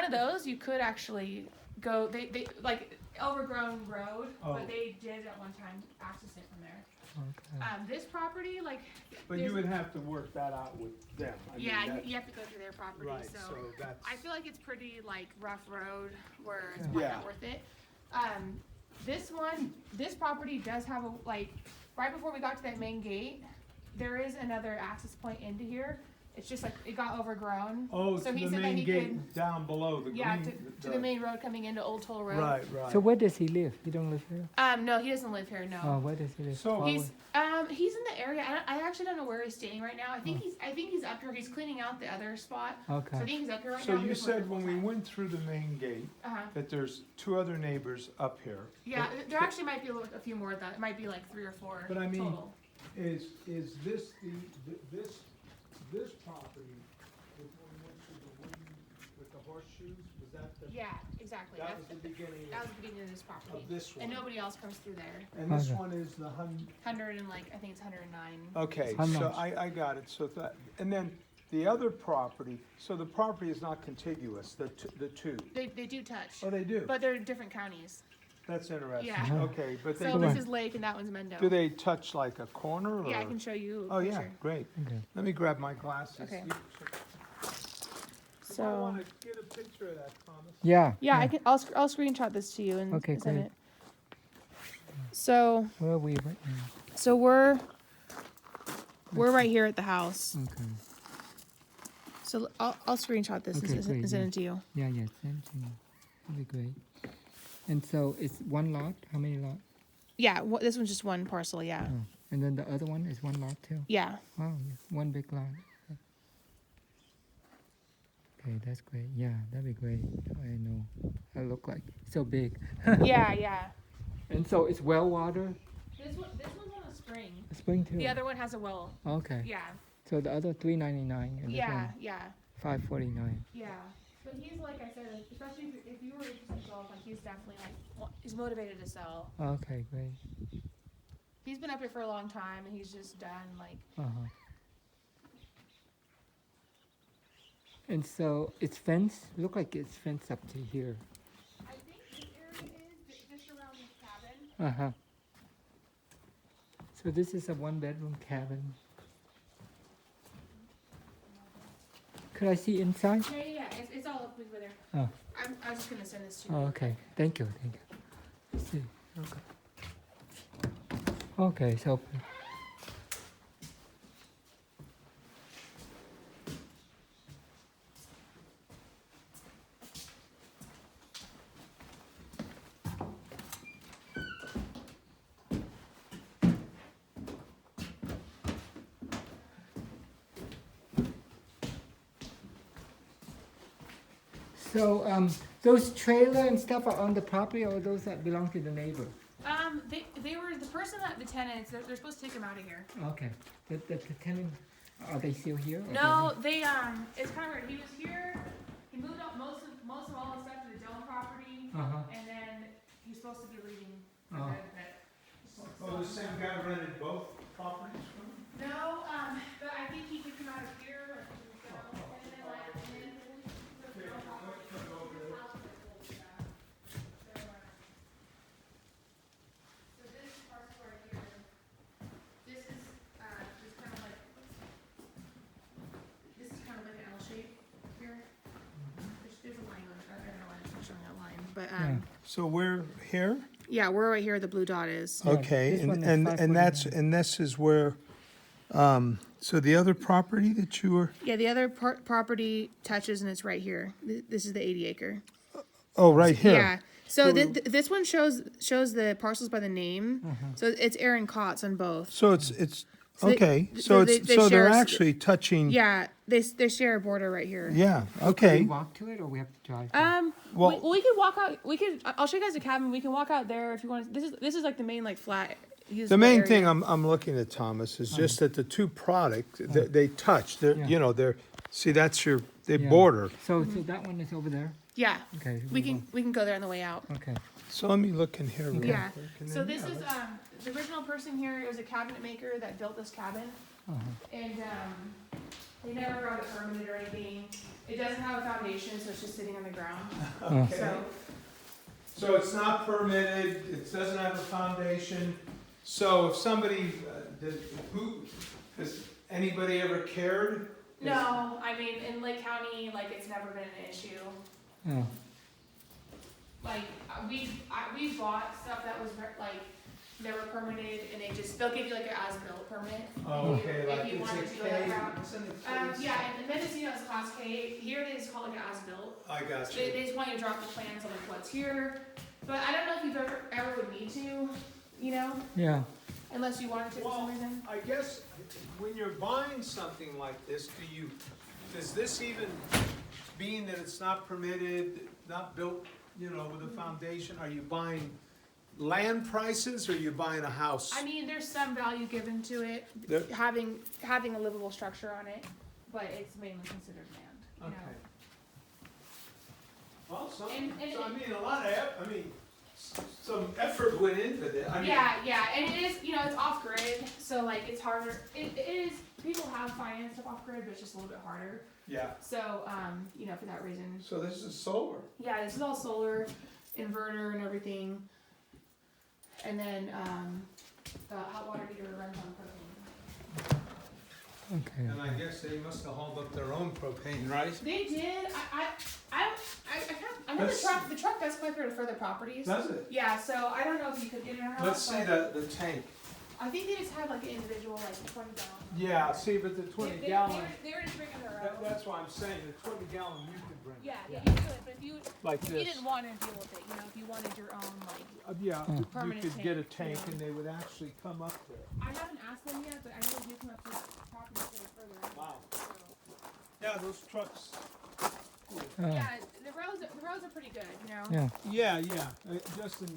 of those you could actually go. They like overgrown road, but they did at one time access it from there. Okay. This property, like. But you would have to work that out with them. I mean, Yeah, that- you have to go through their property. Right, So so that's. I feel like it's pretty like rough road where it's Yeah. not worth it. This property does have a like right before we got to that main gate, there is another access point into here. It's just like it got overgrown. Oh, so to he the said that main he gate could, down below the yeah, green. to the main road coming into Old Toll Road. Right, right. So where does he live? He don't live here? No, he doesn't live here. No. Oh, where does he live? So- Far He's away? he's in the area. I actually don't know where he's staying right now. I think he's up here. He's cleaning out the other spot. Okay. So I think he's up here right So now. you He's said when we full-time. went through the main gate, Uh-huh. that there's 2 other neighbors up here. Yeah, there actually might be a few more. That it might be like 3 or 4 But I mean, total. Is this this property, with when we went through the wooden, with the horseshoes, was that the? Yeah, exactly. That was the beginning That was the beginning of this property. of this one. And nobody else comes through there. And this Okay. one is the 100 and like I think it's 109. Okay, How so much? I got it, so that, and then the other property, so the property is not contiguous, the two. They do touch, Oh, they do? but they're different counties. That's interesting. Yeah. Okay, but they, So this is Lake and that one's Mendo. do they touch like a corner or? Yeah, I can show you. A Oh, yeah, picture. great. Okay. Let me grab my glasses. Okay. You So wanna get a picture of that, Thomas? Yeah. yeah, I can. I'll screenshot this to you and Okay, send great. it. So Where are we right now? so we're right here at the house. Okay. So I'll screenshot this Okay, and great, send it to you. Yeah, yeah, same thing. That'd be great. And so it's one lot? How many lots? Yeah, this one's just one parcel. Yeah, Oh. And then the other one is one lot too? yeah. Wow, yeah, one big lot. Okay, that's great. Yeah, that'd be great. I know. I look like so big. Yeah, yeah. And so it's well water? This one's on a spring. A spring too? The other one has a well. Okay. Yeah, So the other $3.99 and this yeah, one yeah, $5.49. yeah. But he's like I said, especially if you were interested in golf, like he's definitely like he's motivated to sell. Okay, great. He's been up here for a long time, and he's just done like. Uh-huh. And so it's fenced. Look like it's fenced up to here. I think this area is just around this cabin. Uh-huh. So this is a one-bedroom cabin. Could I see inside? Yeah, yeah, yeah. It's all up over there. Oh. I was just gonna send this to you. Oh, okay. Thank you. Thank you. Let's see. Okay. Okay, so those trailer and stuff are on the property, or those that belong to the neighbor? They were the person that the tenants. They're supposed to take them out of here. Okay. The tenant, are they still here? or No, they it's kind of weird. He was here. He moved out most of all the stuff to the Dillon property, Uh-huh. and then he's supposed to be leaving. for Oh. good, but- Oh, the same guy rented both properties from him? No, but I think he could come out of here, or he could go, and then like, and then the Dillon property. So this parcel right here, this is just kind of like, this is kind of like an L shape here. There's a line on it. I don't know why I'm showing that line, but So we're here? yeah, we're right here. where The blue dot is. Yeah, Okay, this one is and this is where, so the other property that you were, Yeah, the other property touches, and it's right here. This is the 80 acre. oh, right here. Yeah. So So- this one shows the parcels by the name. So it's Aaron Kotz on both. So it's, So they- okay, so so they- it's, they so they're share- actually touching, Yeah, they share a border right here. yeah, Can we okay. walk to it, or we have to drive? Well- we could walk out. I'll show you guys the cabin. We can walk out there if you want. This is like the main like flat. The usable main area. thing I'm looking at, Thomas, is just that the two products, they touch, they're, Yeah. you know, see, that's they Yeah. border. So that one is over there? Yeah, Okay. we can go there on the way out. Okay. So let me look in here real quick. Yeah. and So then, this yeah, is let's- the original person here. It was a cabinet maker that built this cabin, Uh-huh. and they never got it permitted or anything. It doesn't have a foundation, so it's just sitting on the ground. Okay. So, So it's not permitted, it doesn't have a foundation, so if somebody, has anybody ever cared? no, I mean, in Lake County, like, it's never been an issue. Oh, Like, we bought stuff that was, like, never permitted, and they'll give you like an as-built permit. Oh, if you- okay, if like you it's wanted a to go that K, route. isn't it? Yeah, in Mendocino it's class K, here they just call it like an as-built. I got They, you. they just want you to drop the plans on like what's here, but I don't know if you've ever would need to, you know, yeah. unless you wanted to for some reason. I guess when you're buying something like this, does this even, being that it's not permitted, not built, you know, with a foundation, are you buying land prices or are you buying a house? I mean, there's some value given to it, There- having a livable structure on it, but it's mainly considered land, you know. Okay. Well, And I mean, a lot of, some effort went into this. I mean, Yeah, and it is, you know, it's off grid, so like it's harder. It is, people have financed stuff off grid, but it's just a little bit harder. Yeah, So, you know, for that reason. so this is solar. Yeah, this is all solar, inverter and everything. And then, the hot water heater runs on propane. Okay. And I guess they must have hauled up their own propane, right? They did, I know Let's- the truck does quite a bit of further properties. Does it? Yeah, so I don't know if you could get in or not. Let's see but the tank. I think they just had like an individual, like 20 gallon. Yeah, see, but the They- 20 they- gallon, They were just bringing their own. that's why I'm saying, the 20 gallon you could bring. Yeah, you could, but Like if you this. didn't want to deal with it, you know, if you wanted your own, like, Yeah, Hmm. you Permanent could get a tank, tank yeah. and they would actually come up there. I haven't asked them yet, but I know they do come up to the property a little further. Wow. So, Yeah, those trucks. Oh, yeah, the roads are pretty good, you know? yeah. Yeah, just in,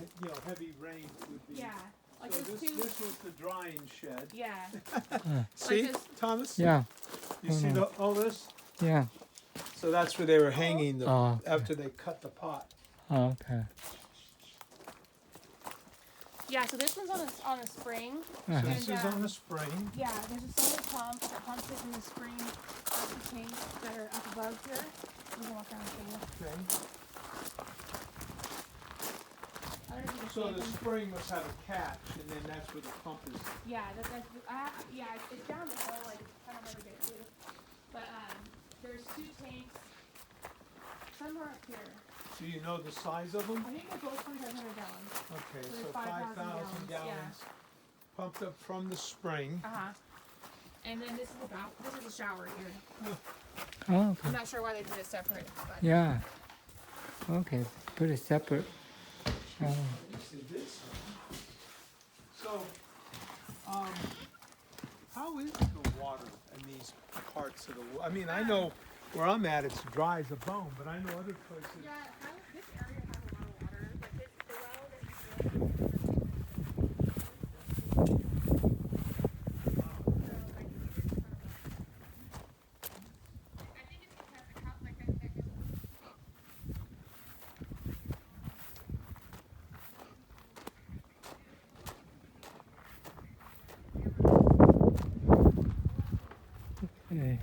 heavy rain would be. Yeah, like So there's this, two, this was the drying shed. yeah. See, this- Thomas? Yeah. You see all this? Yeah. So that's where they were hanging them Oh, okay. after they cut the pot. Oh, okay. Yeah, so this one's on a spring. So Uh-huh. this is on the spring. Yeah, there's a solar pump that pumps it in the spring of the tanks that are up above here. We can walk around and show you. Okay. I don't know if you can So see the them. spring must have a catch, and then that's where the pump is. Yeah, it's down the hill, like, kind of hard to get to. But, there's two tanks, somewhere up here. Do you know the size of them? I think they're both 2,500 gallons. Okay, They're so 5,000 5,000 gallons, yeah. gallons pumped up from the spring. Uh-huh. And then this is a shower here. Oh, okay. I'm not sure why they did it separate, but. Yeah. Okay. Put it separate. Oh, Yes, they did so. So, how is the water in these parts of the, I mean, I know where I'm at, it's dry as a bone, but I know other places. Yeah, this area has a lot of water. Like the well that you drilled. I think it's because the house like that. okay.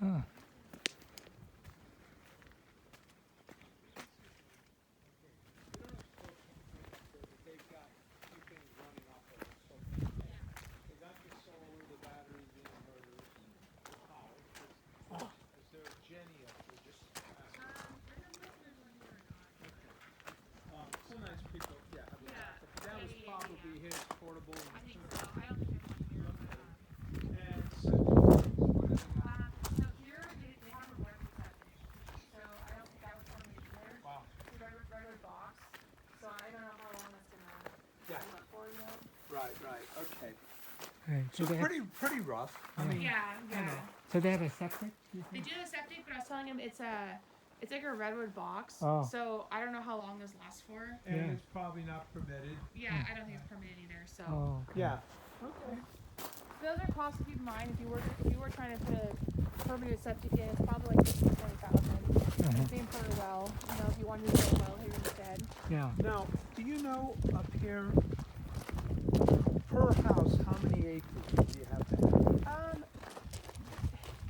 Oh. They've got two things running off of it. So they got the solar, the batteries, the inverters, the power. Is there a Jenny up there just? Sometimes people, have a backup. That was probably his portable. I think so. I don't think there's one here. And so, what do they got? So here they have a work set. So I don't think that was one of these. Wow. It's a regular box. So I don't know how long that's gonna Yeah. hold up for, you know? Right, okay. Right. So they have, pretty rough. I mean, Yeah. so they have a septic? You They think? do have a septic, but I was telling him it's It's like a redwood box. Oh. So I don't know how long this lasts for. And Yeah. it's probably not permitted. Yeah, I don't think it's permitted either. So Oh, okay. Yeah. Okay. those are costs to keep in mind. If you were trying to put a permanent septic in, it's probably like 15,000-20,000. Uh-huh. Same for a well. You know, if you wanted to go well here instead. Yeah. Now, do you know up here, per house, how many acres do you have to have?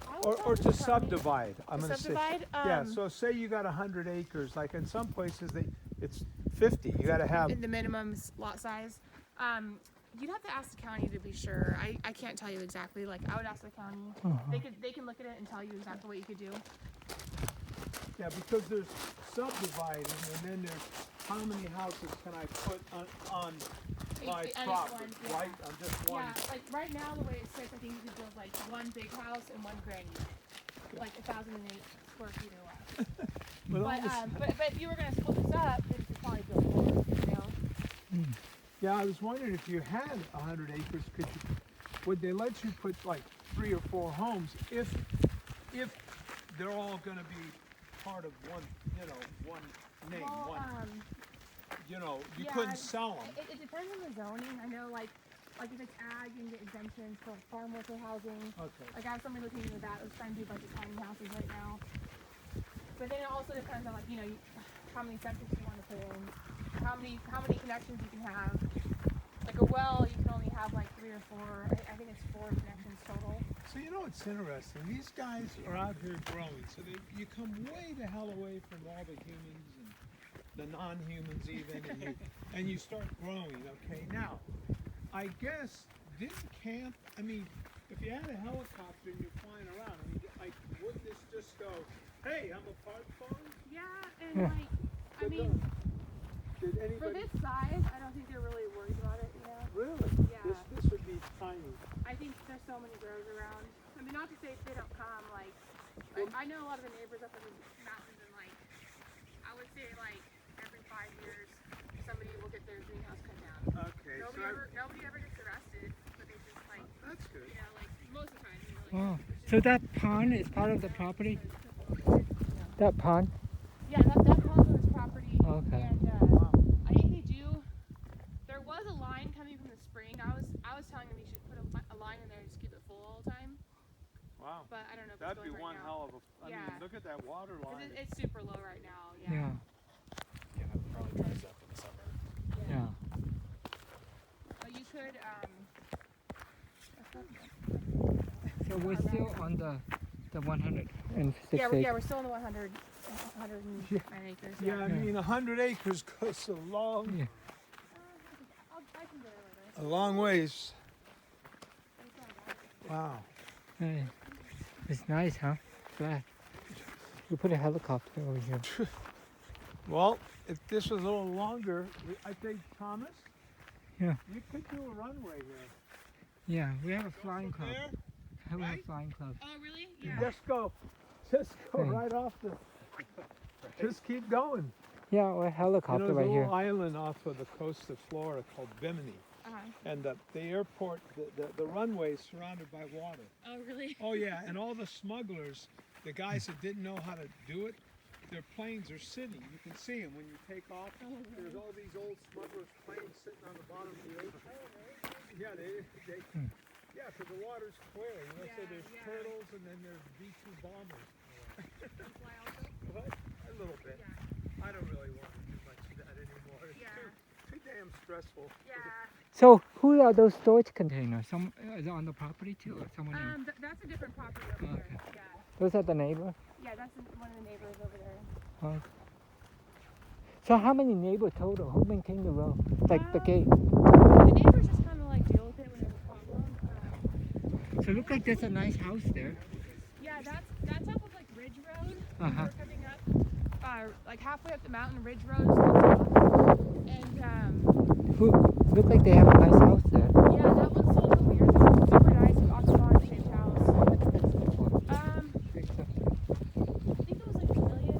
I would Or talk to the county. subdivide, I'm To gonna say. subdivide. Yeah, so say you got 100 acres, like in some places it's 50, you gotta have, the minimum lot size. You'd have to ask the county to be sure. I can't tell you exactly. Like I would ask the county. Uh-huh. They can look at it and tell you exactly what you could do. yeah, because there's subdividing and then there's how many houses can I put on my each property, one, yeah. right? On just one. Yeah, like right now the way it sits, I think you could build like one big house and one granny unit, like 1,008 square feet or less. But all this- But if you were gonna split this up, then you could probably build more. You know. Yeah, I was wondering if you had 100 acres, would they let you put like 3 or 4 homes if they're all gonna be part of one, one name, Well, you yeah, couldn't sell them. It depends on the zoning. I know like if it's ag, you can get exemptions for like farm worker housing. Okay. Like I have somebody looking into that. Who's trying to do a bunch of tiny houses right now. But then it also depends on like how many septics you want to put in, how many connections you can have. Like a well, you can only have like 3 or 4. I think it's 4 connections total. So it's interesting. These guys are out here growing, so you come way the hell away from all the humans and the non-humans even, and you start growing. Okay, now, I guess if you had a helicopter and you're flying around, wouldn't this just go, hey, I'm a park farm? Yeah, and like I mean, Did for anybody this size, I don't think they're really worried about it. You know. really? Yeah. This would be tiny. I think there's so many grows around. I mean, not to say if they don't come, like, I know a lot of the neighbors up in the mountains, and like, I would say like every 5 years, somebody will get their greenhouse cut down. Okay, Nobody ever gets arrested, but they just like, that's good. like most of the time, Wow. So that pond is part of the property? That pond? Yeah, that pond was property. Okay. And Wow. I think they do. There was a line coming from the spring. I was telling them you should put a line in there and just keep it full all the time. Wow. But I don't know if That'd it's be going one right now. hell of a. I Yeah. mean, look at that water 'Cause line. it's super low right now. Yeah. Yeah. Yeah, it probably dries up in the summer. Yeah. But you could. So we're still on the 106 Yeah, acres. we're still in the 109 acres. Yeah, I mean, 100 acres goes a long, Yeah. I can do it later. a long ways. Wow. Hey. It's nice, huh? Flat. We put a helicopter over here. Well, if this was a little longer, I think, Thomas, Yeah. you could do a runway here. Yeah, we have a Go flying from club. there, We have a right? flying club. Oh, really? Just go Hey. right off just keep going. Yeah, or a helicopter There's right a here. little island off of the coast of Florida called Bimini. And the airport, the runway is surrounded by water. Oh, really? Oh yeah, and all the smugglers, the guys that didn't know how to do it, their planes are sitting. You can see them when you take off. There's all these old smugglers' planes sitting on the bottom of the ocean. Yeah, yeah, because the water's clear. So there's turtles and then there's B-2 bombers. What? A little bit. I don't really want to do much of that anymore. It's too damn stressful. So who are those storage containers? Is it on the property too, or someone else? That's a different property over Okay. there. Yeah. Those are the neighbor? Yeah, that's one of the neighbors over there. Oh. So how many neighbor total? Who maintain the road? Like the gate? The neighbors just kind of like deal with it when there's a problem. So it looks like there's a nice house there. Yeah, that's up of like Ridge Road. Uh-huh. We're coming up, like halfway up the mountain, Ridge Road splits off. And Who look like they have a nice house there. yeah, that one's sold a couple years ago. It's super nice, octagon shaped house. I think it was like $1 million,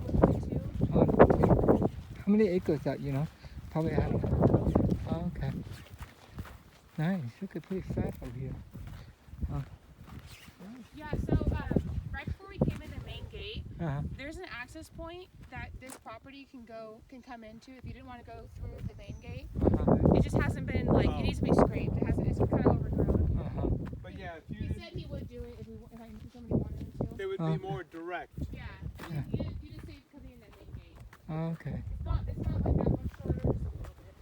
1.2. How many acres that, you know? Probably I don't know. Oh, okay. Nice. Look at pretty flat over here. Yeah, so right before we came in the main gate, Uh-huh. there's an access point that this property can come into if you didn't want to go through the main gate. Uh-huh. It just hasn't been like it needs to be scraped. It's kind of overgrown. Uh-huh. But yeah, if He said he would do it if somebody wanted him to. it would be more direct. Yeah. You just say coming in that main gate. Okay. It's not like that much shorter, just a little bit.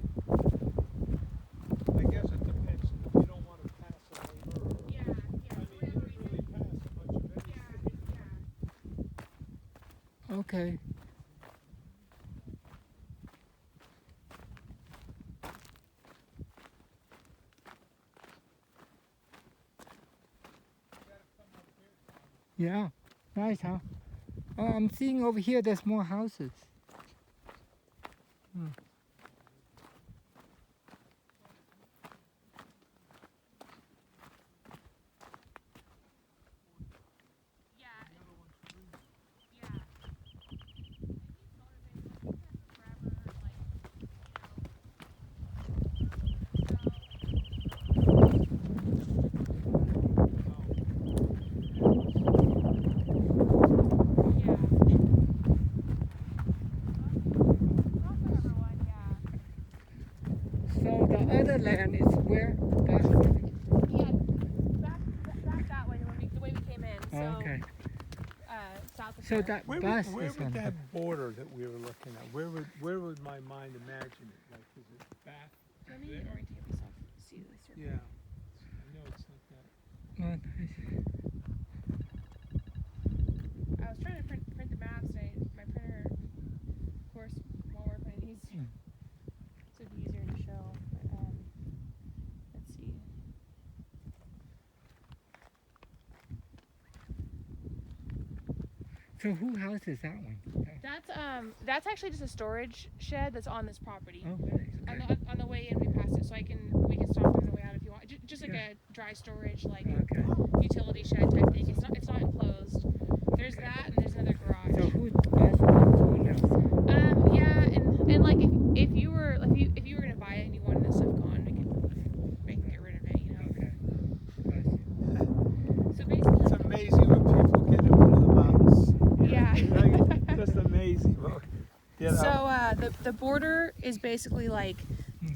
I guess it depends if you don't want to pass it over. Yeah. I mean, you don't really pass much of anything. Okay. Yeah. Nice, huh? Oh, I'm seeing over here there's more houses. Hmm. So the other land is where? That's Back that way, the way we came in. So, okay. South of So here. that Where bus would is on that border that we were looking at? Where would my mind imagine it? Like, is it back? Let me there? orientate myself. See this. Yeah. I know it's not that. Oh, nice. I was trying to print the maps, and my printer, of course, won't work. And he's so it'd be easier to show. But, let's see. So who house is that one? That's actually just a storage shed that's on this property. Oh, really? Okay. On the way in, we passed it, so we can stop on the way out if you want. Just like a dry storage, like Okay. utility shed type thing. It's not enclosed. There's that, and there's another garage. So who's bus? Who knows? Yeah, and like if you were gonna buy it and you wanted this stuff gone, we can get rid of it, you know. Okay. So basically, It's amazing when people get up into the mountains. yeah. Like, just amazing. You know? So the border is basically like,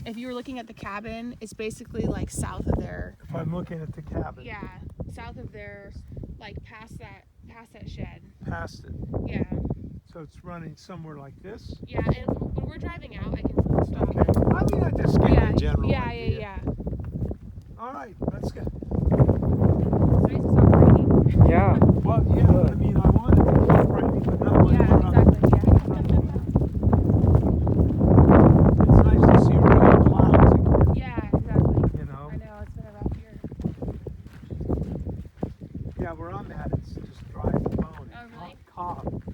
if you were looking at the cabin, it's basically like south of there. If I'm looking at the cabin, Yeah, south of there, like past that shed. past it, Yeah, so it's running somewhere like this. yeah. And when we're driving out, I can stop. Okay. I mean, I just get Yeah, a general yeah, idea. yeah. All right, let's go. It's nice to stop raining. Yeah. Well, yeah, I mean, I wanted to keep raining, but not when Yeah, we're on. exactly. Yeah. It's nice to see real clouds again, Yeah, exactly. you know? I know it's been a rough year. Yeah, where I'm at, it's just dry as a bone. Oh, really? Cobb.